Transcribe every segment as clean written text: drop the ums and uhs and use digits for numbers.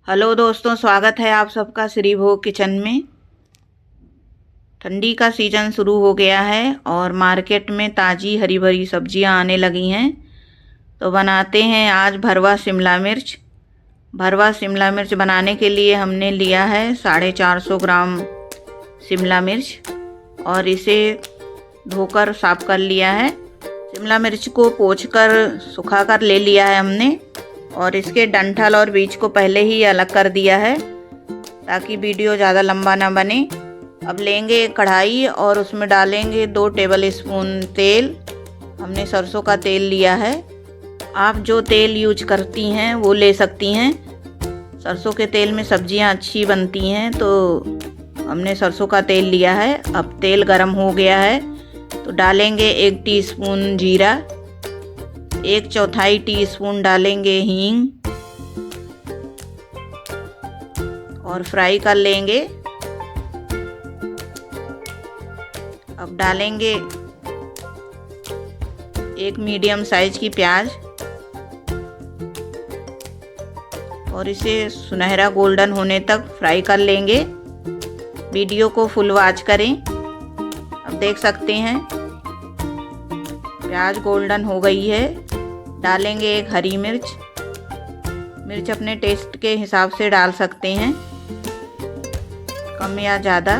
Hello दोस्तों, स्वागत है आप सबका श्री भोग किचन में। ठंडी का सीज़न शुरू हो गया है और मार्केट में ताज़ी हरी भरी सब्जियां आने लगी हैं। तो बनाते हैं आज भरवा शिमला मिर्च। भरवा शिमला मिर्च बनाने के लिए हमने लिया है 450 ग्राम शिमला मिर्च और इसे धोकर साफ कर लिया है। शिमला मिर्च को पोंछकर सुखाकर ले लिया है हमने और इसके डंठल और बीज को पहले ही अलग कर दिया है ताकि वीडियो ज़्यादा लंबा ना बने। अब लेंगे एक कढ़ाई और उसमें डालेंगे 2 टेबल स्पून तेल। हमने सरसों का तेल लिया है, आप जो तेल यूज करती हैं वो ले सकती हैं। सरसों के तेल में सब्जियां अच्छी बनती हैं तो हमने सरसों का तेल लिया है। अब तेल गरम हो गया है तो डालेंगे 1 टीस्पून जीरा, 1/4 टीस्पून डालेंगे हींग और फ्राई कर लेंगे। अब डालेंगे 1 मीडियम साइज की प्याज और इसे सुनहरा गोल्डन होने तक फ्राई कर लेंगे। वीडियो को फुल वॉच करें। अब देख सकते हैं प्याज गोल्डन हो गई है। डालेंगे 1 हरी मिर्च। मिर्च अपने टेस्ट के हिसाब से डाल सकते हैं, कम या ज़्यादा।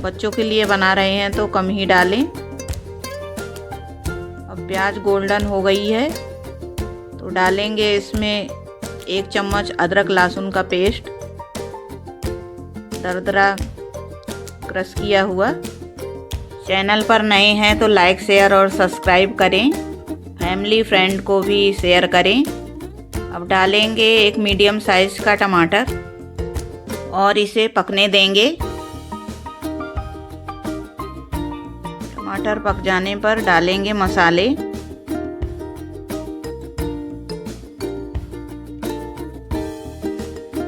बच्चों के लिए बना रहे हैं तो कम ही डालें। अब प्याज गोल्डन हो गई है तो डालेंगे इसमें 1 चम्मच अदरक लहसुन का पेस्ट, दरदरा क्रश किया हुआ। चैनल पर नए हैं तो लाइक शेयर और सब्सक्राइब करें, फैमिली फ्रेंड को भी शेयर करें। अब डालेंगे 1 मीडियम साइज का टमाटर और इसे पकने देंगे। टमाटर पक जाने पर डालेंगे मसाले।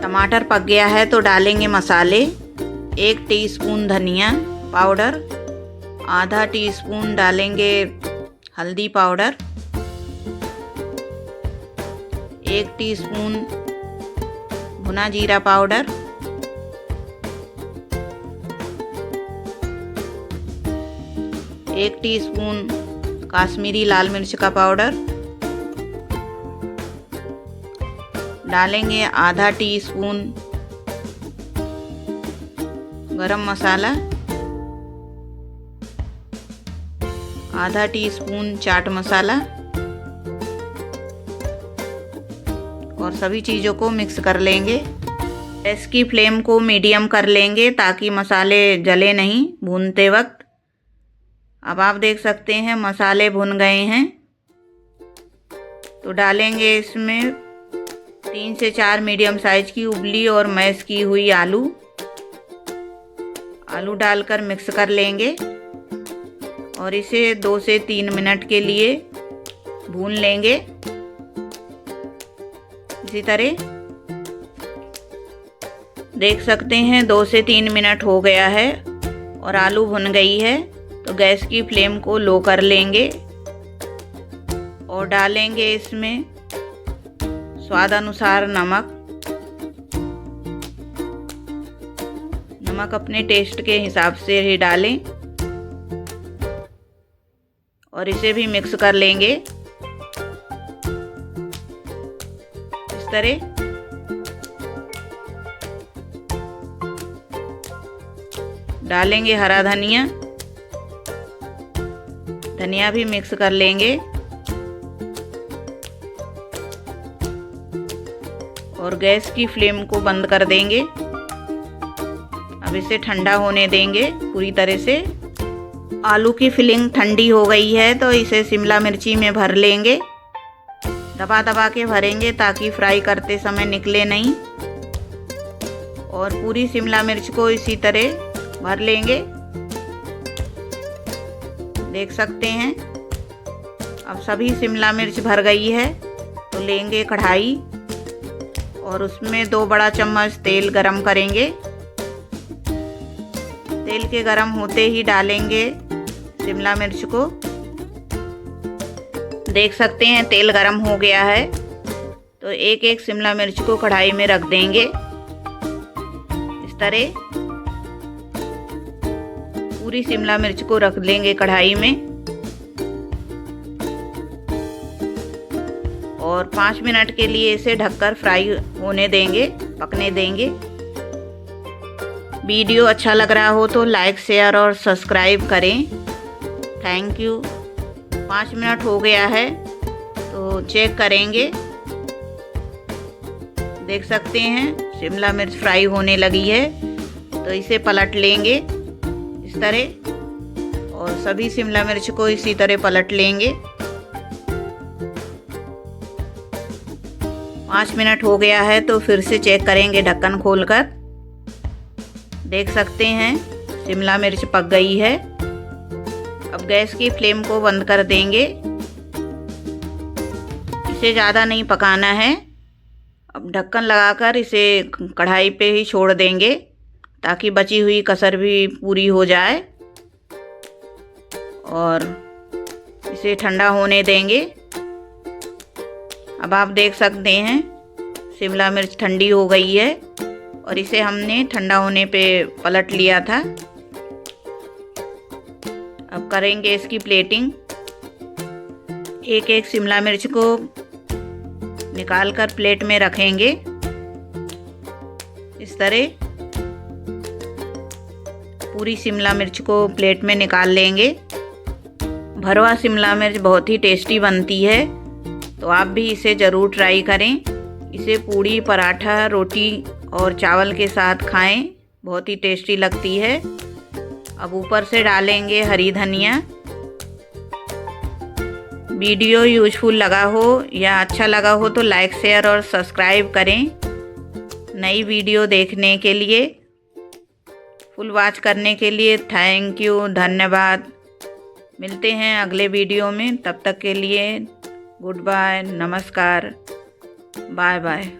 टमाटर पक गया है तो डालेंगे मसाले। 1 टीस्पून धनिया पाउडर, आधा टीस्पून डालेंगे हल्दी पाउडर, 1 टीस्पून भुना जीरा पाउडर, 1 टीस्पून काश्मीरी लाल मिर्च का पाउडर, डालेंगे आधा टीस्पून गरम मसाला, आधा टीस्पून चाट मसाला और सभी चीज़ों को मिक्स कर लेंगे। गैस की फ्लेम को मीडियम कर लेंगे ताकि मसाले जले नहीं भूनते वक्त। अब आप देख सकते हैं मसाले भुन गए हैं तो डालेंगे इसमें 3 से 4 मीडियम साइज की उबली और मैश की हुई आलू डालकर मिक्स कर लेंगे और इसे 2 से 3 मिनट के लिए भून लेंगे। इसी तरह देख सकते हैं 2 से 3 मिनट हो गया है और आलू भुन गई है तो गैस की फ्लेम को लो कर लेंगे और डालेंगे इसमें स्वाद अनुसार नमक अपने टेस्ट के हिसाब से ही डालें और इसे भी मिक्स कर लेंगे। इस तरह डालेंगे हरा धनिया भी मिक्स कर लेंगे और गैस की फ्लेम को बंद कर देंगे। अब इसे ठंडा होने देंगे पूरी तरह से। आलू की फिलिंग ठंडी हो गई है तो इसे शिमला मिर्ची में भर लेंगे। दबा दबा के भरेंगे ताकि फ्राई करते समय निकले नहीं और पूरी शिमला मिर्च को इसी तरह भर लेंगे। देख सकते हैं अब सभी शिमला मिर्च भर गई है तो लेंगे कढ़ाई और उसमें 2 बड़ा चम्मच तेल गरम करेंगे। तेल के गरम होते ही डालेंगे शिमला मिर्च को। देख सकते हैं तेल गरम हो गया है तो एक एक शिमला मिर्च को कढ़ाई में रख देंगे इस तरह। पूरी शिमला मिर्च को रख लेंगे कढ़ाई में और 5 मिनट के लिए इसे ढककर फ्राई होने देंगे, पकने देंगे। वीडियो अच्छा लग रहा हो तो लाइक, शेयर और सब्सक्राइब करें। Thank you. 5 मिनट हो गया है तो चेक करेंगे। देख सकते हैं शिमला मिर्च फ्राई होने लगी है, तो इसे पलट लेंगे इस तरह और सभी शिमला मिर्च को इसी तरह पलट लेंगे। 5 मिनट हो गया है तो फिर से चेक करेंगे ढक्कन खोलकर। देख सकते हैं शिमला मिर्च पक गई है। अब गैस की फ्लेम को बंद कर देंगे। इसे ज़्यादा नहीं पकाना है। अब ढक्कन लगाकर इसे कढ़ाई पे ही छोड़ देंगे ताकि बची हुई कसर भी पूरी हो जाए और इसे ठंडा होने देंगे। अब आप देख सकते हैं शिमला मिर्च ठंडी हो गई है और इसे हमने ठंडा होने पे पलट लिया था। अब करेंगे इसकी प्लेटिंग। एक एक शिमला मिर्च को निकालकर प्लेट में रखेंगे इस तरह। पूरी शिमला मिर्च को प्लेट में निकाल लेंगे। भरवा शिमला मिर्च बहुत ही टेस्टी बनती है, तो आप भी इसे ज़रूर ट्राई करें। इसे पूड़ी, पराठा, रोटी और चावल के साथ खाएं, बहुत ही टेस्टी लगती है। अब ऊपर से डालेंगे हरी धनिया। वीडियो यूजफुल लगा हो या अच्छा लगा हो तो लाइक, शेयर और सब्सक्राइब करें। नई वीडियो देखने के लिए, फुल वॉच करने के लिए थैंक यू, धन्यवाद। मिलते हैं अगले वीडियो में, तब तक के लिए गुड बाय, नमस्कार, बाय बाय।